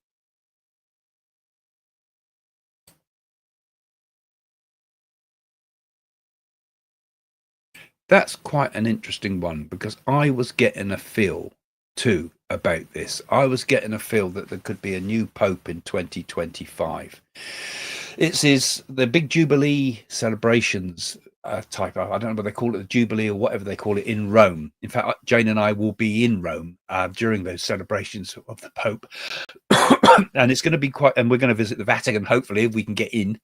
That's quite an interesting one, because I was getting a feel too about this. I was getting a feel that there could be a new pope in 2025. It's the big Jubilee celebrations type of, I don't know what they call it, the Jubilee or whatever they call it, in Rome. In fact, Jane and I will be in Rome during those celebrations of the Pope. And it's going to be and we're going to visit the Vatican, hopefully, if we can get in.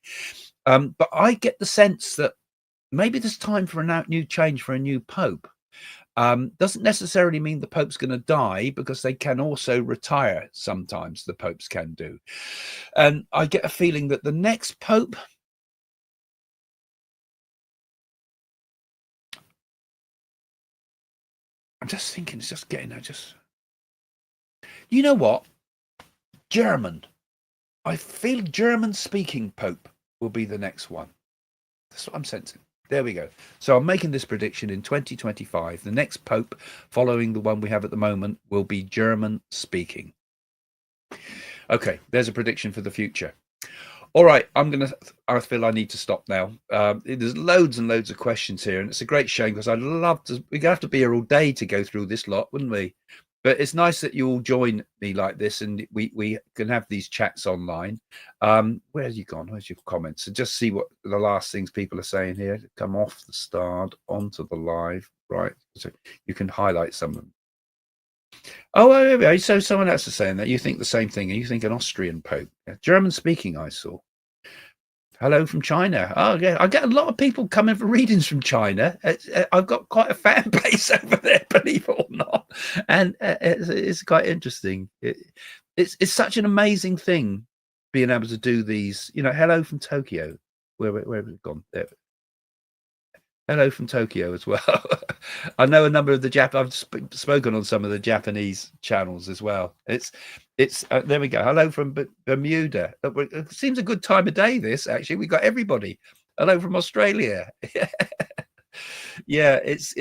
But I get the sense that maybe there's time for a new change, for a new pope. Doesn't necessarily mean the pope's going to die, because they can also retire sometimes, the popes can do. And I get a feeling that the next pope, I'm just thinking, it's just getting, you know what? German. I feel German speaking pope will be the next one. That's what I'm sensing. There we go. So I'm making this prediction in 2025. The next pope, following the one we have at the moment, will be German speaking. Okay, there's a prediction for the future. All right, I feel I need to stop now. There's loads and loads of questions here, and it's a great shame, because I'd love to, we'd have to be here all day to go through this lot, wouldn't we? But it's nice that you all join me like this, and we can have these chats online. Where have you gone? Where's your comments? So just see what the last things people are saying here. Come off the start, onto the live, right? So you can highlight some of them. Oh, so someone else is saying that you think the same thing, and you think an Austrian pope. German speaking, I saw. Hello from China. Oh, yeah. I get a lot of people coming for readings from China. I've got quite a fan base over there, believe it or not. And it's quite interesting. It's such an amazing thing being able to do these. Hello from Tokyo. Where have it gone? There. Hello from Tokyo as well. I know a number of the I've spoken on some of the Japanese channels as well. It's there we go. Hello from Bermuda. It seems a good time of day. This actually, we got everybody. Hello from Australia. Yeah, it's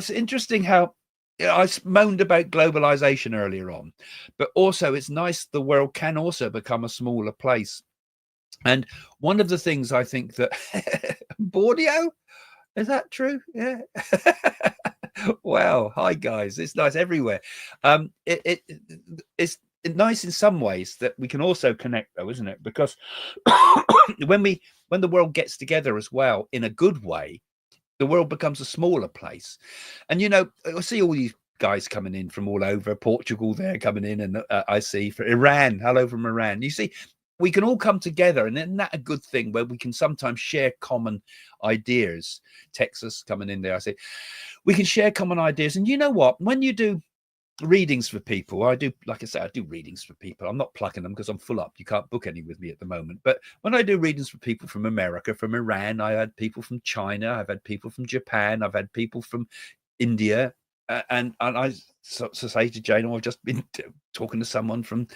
interesting how, you know, I moaned about globalization earlier on, but also it's nice the world can also become a smaller place. And one of the things I think that Borneo, is that true? Yeah. Wow. Hi guys. It's nice everywhere. It's nice in some ways that we can also connect though, isn't it? Because when the world gets together as well in a good way, the world becomes a smaller place. And you know, I see all these guys coming in from all over. Portugal, they're coming in, and I see for Iran. Hello from Iran. You see, we can all come together, and isn't that a good thing where we can sometimes share common ideas? Texas coming in there, I see. We can share common ideas. And you know what? When you do readings for people, I do, like I say, I do readings for people. I'm not plugging them because I'm full up. You can't book any with me at the moment. But when I do readings for people from America, from Iran, I had people from China, I've had people from Japan, I've had people from India. And I say to Jane, oh, I've just been talking to someone from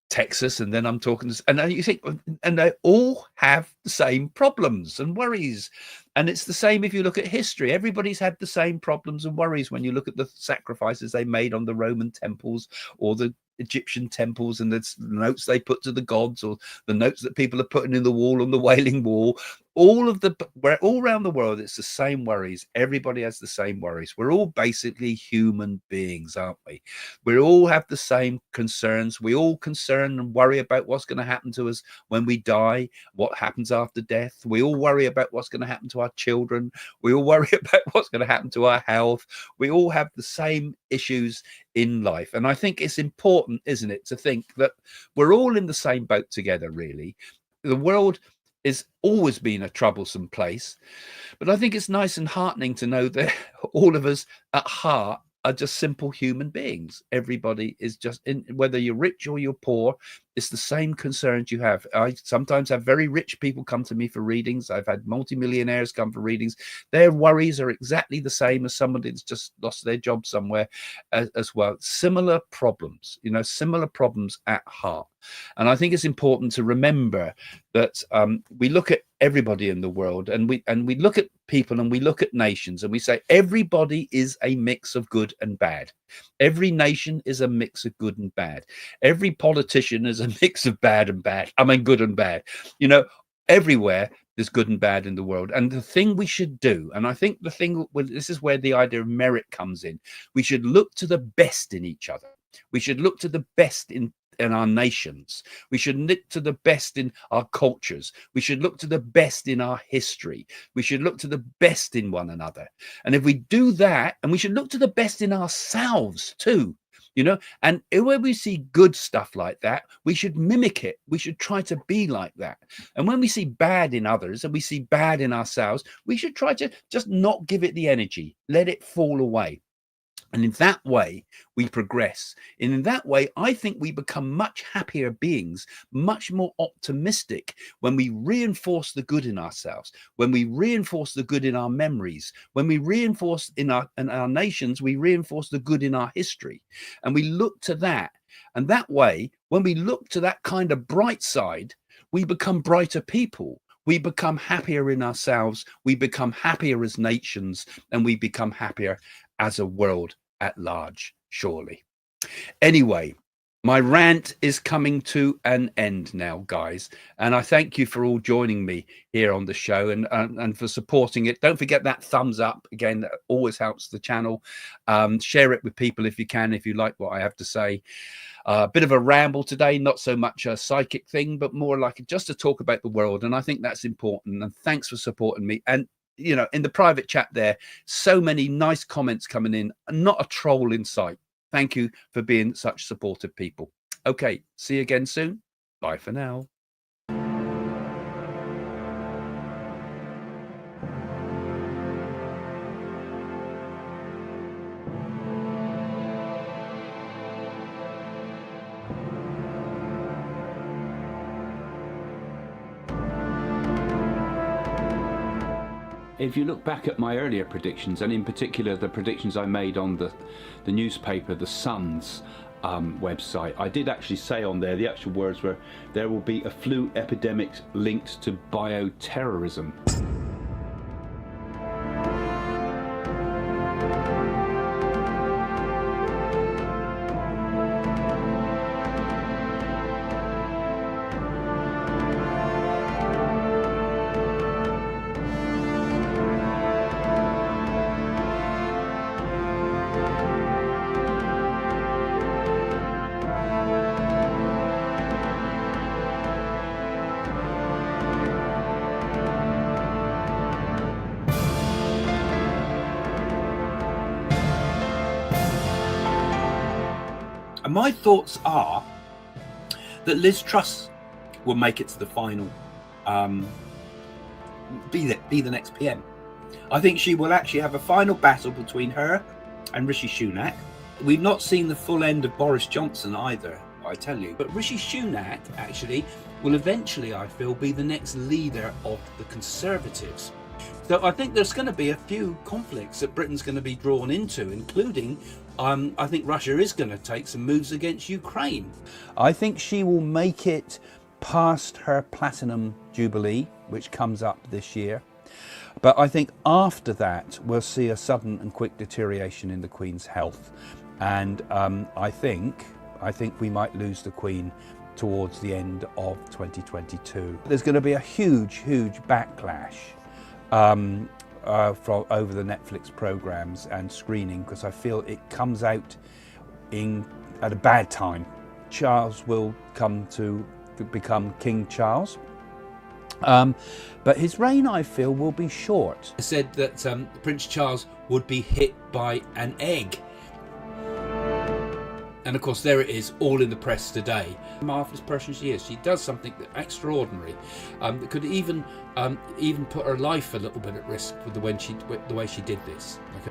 Texas, and then I'm talking to, and you think, and they all have the same problems and worries. And it's the same if you look at history. Everybody's had the same problems and worries when you look at the sacrifices they made on the Roman temples or the Egyptian temples, and the notes they put to the gods, or the notes that people are putting in the wall on the Wailing Wall. All around the world, it's the same worries. Everybody has the same worries. We're all basically human beings, aren't we? We all have the same concerns. We all concern and worry about what's going to happen to us when we die, what happens after death. We all worry about what's going to happen to our children. We all worry about what's going to happen to our health. We all have the same issues in life. And I think it's important, isn't it, to think that we're all in the same boat together, really. The world has always been a troublesome place, but I think it's nice and heartening to know that all of us at heart are just simple human beings. Everybody is just, whether you're rich or you're poor, it's the same concerns you have. I sometimes have very rich people come to me for readings. I've had multimillionaires come for readings. Their worries are exactly the same as somebody that's just lost their job somewhere as well. Similar problems, you know, similar problems at heart. And I think it's important to remember that we look at everybody in the world, and we look at people, and we look at nations, and we say everybody is a mix of good and bad. Every nation is a mix of good and bad. Every politician is a mix of bad and bad. I mean, good and bad. You know, everywhere there's good and bad in the world. And the thing we should do, and I think the thing, well, this is where the idea of merit comes in. We should look to the best in each other. We should look to the best in our nations. We should look to the best in our cultures. We should look to the best in our history. We should look to the best in one another. And if we do that, and we should look to the best in ourselves too, you know, and when we see good stuff like that, we should mimic it. We should try to be like that. And when we see bad in others and we see bad in ourselves, we should try to just not give it the energy, let it fall away. And in that way, we progress. And in that way, I think we become much happier beings, much more optimistic when we reinforce the good in ourselves, when we reinforce the good in our memories, when we reinforce in our nations, we reinforce the good in our history. And we look to that. And that way, when we look to that kind of bright side, we become brighter people. We become happier in ourselves. We become happier as nations, and we become happier as a world at large, surely. Anyway, my rant is coming to an end now, guys, and I thank you for all joining me here on the show and for supporting it. Don't forget that thumbs up. Again, that always helps the channel. Share it with people if you can, if you like what I have to say. A bit of a ramble today, not so much a psychic thing, but more like just to talk about the world, and I think that's important. And thanks for supporting me. And you know, in the private chat there, so many nice comments coming in, not a troll in sight. Thank you for being such supportive people. Okay, see you again soon. Bye for now. if you look back at my earlier predictions, and in particular the predictions I made on the newspaper, the Sun's website, I did actually say on there, the actual words were, there will be a flu epidemic linked to bioterrorism. And my thoughts are that Liz Truss will make it to the final, be the next PM. I think she will actually have a final battle between her and Rishi Sunak. We've not seen the full end of Boris Johnson either, I tell you. But Rishi Sunak actually will eventually, I feel, be the next leader of the Conservatives. So I think there's going to be a few conflicts that Britain's going to be drawn into, including I think Russia is going to take some moves against Ukraine. I think she will make it past her platinum jubilee, which comes up this year. But I think after that, we'll see a sudden and quick deterioration in the Queen's health. And I think we might lose the Queen towards the end of 2022. There's going to be a huge backlash from over the Netflix programs and screening, because I feel it comes out at a bad time. Charles will come to become King Charles, but his reign, I feel, will be short. I said that Prince Charles would be hit by an egg. And of course, there it is, all in the press today. Marvellous person she is. She does something extraordinary that could even put her life a little bit at risk with the way she did this. Okay.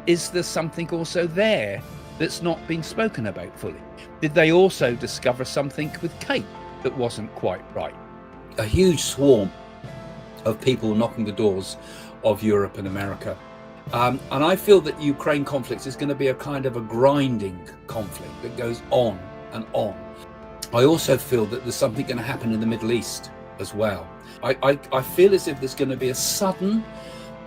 Is there something also there that's not been spoken about fully? Did they also discover something with Kate that wasn't quite right? A huge swarm of people knocking the doors of Europe and America. And I feel that Ukraine conflict is going to be a kind of a grinding conflict that goes on and on. I also feel that there's something going to happen in the Middle East as well. I feel as if there's going to be a sudden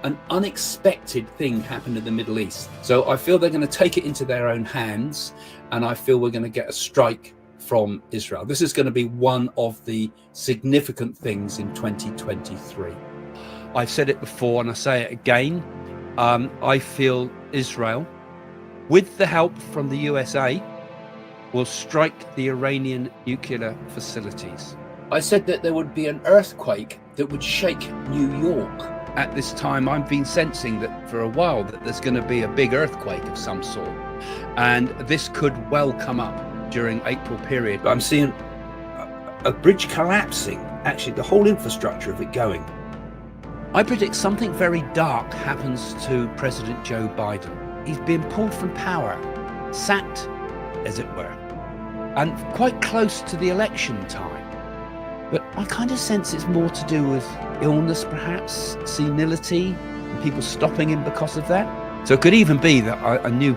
and unexpected thing happen in the Middle East. So I feel they're going to take it into their own hands, and I feel we're going to get a strike from Israel. This is going to be one of the significant things in 2023. I've said it before and I say it again. I feel Israel, with the help from the USA, will strike the Iranian nuclear facilities. I said that there would be an earthquake that would shake New York. At this time, I've been sensing that for a while that there's going to be a big earthquake of some sort. And this could well come up during April period. I'm seeing a bridge collapsing, actually the whole infrastructure of it going. I predict something very dark happens to President Joe Biden. He's been pulled from power, sacked, as it were, and quite close to the election time. But I kind of sense it's more to do with illness, perhaps, senility, and people stopping him because of that. So it could even be that a new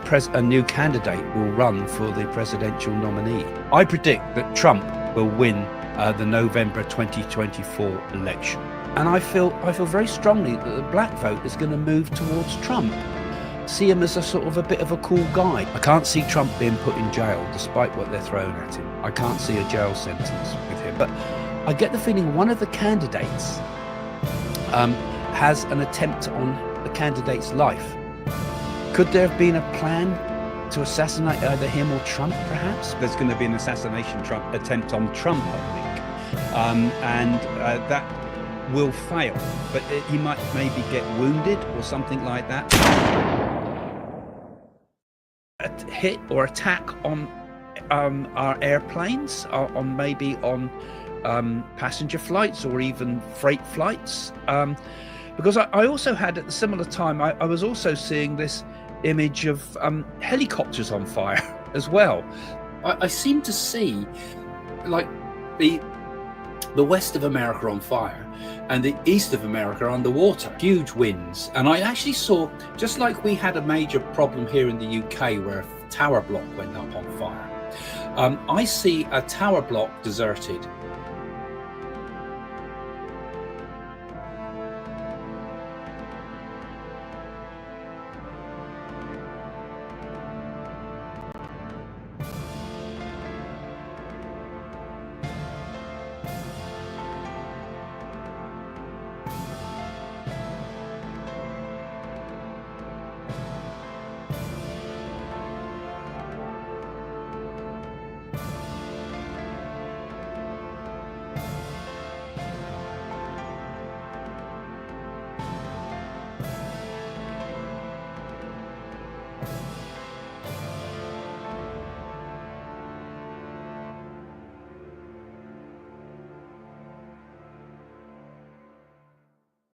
candidate will run for the presidential nominee. I predict that Trump will win the November 2024 election. And I feel very strongly that the black vote is going to move towards Trump. See him as a sort of a bit of a cool guy. I can't see Trump being put in jail despite what they're throwing at him. I can't see a jail sentence with him. But I get the feeling one of the candidates has an attempt on the candidate's life. Could there have been a plan to assassinate either him or Trump, perhaps? There's going to be an assassination attempt on Trump, I think. That will fail, but he might maybe get wounded or something like that. A hit or attack on our airplanes, on passenger flights or even freight flights. Because I also had at a similar time, I was also seeing this image of helicopters on fire as well. I seem to see like the the west of America on fire and the east of America underwater, huge winds. And I actually saw, just like we had a major problem here in the UK where a tower block went up on fire, I see a tower block deserted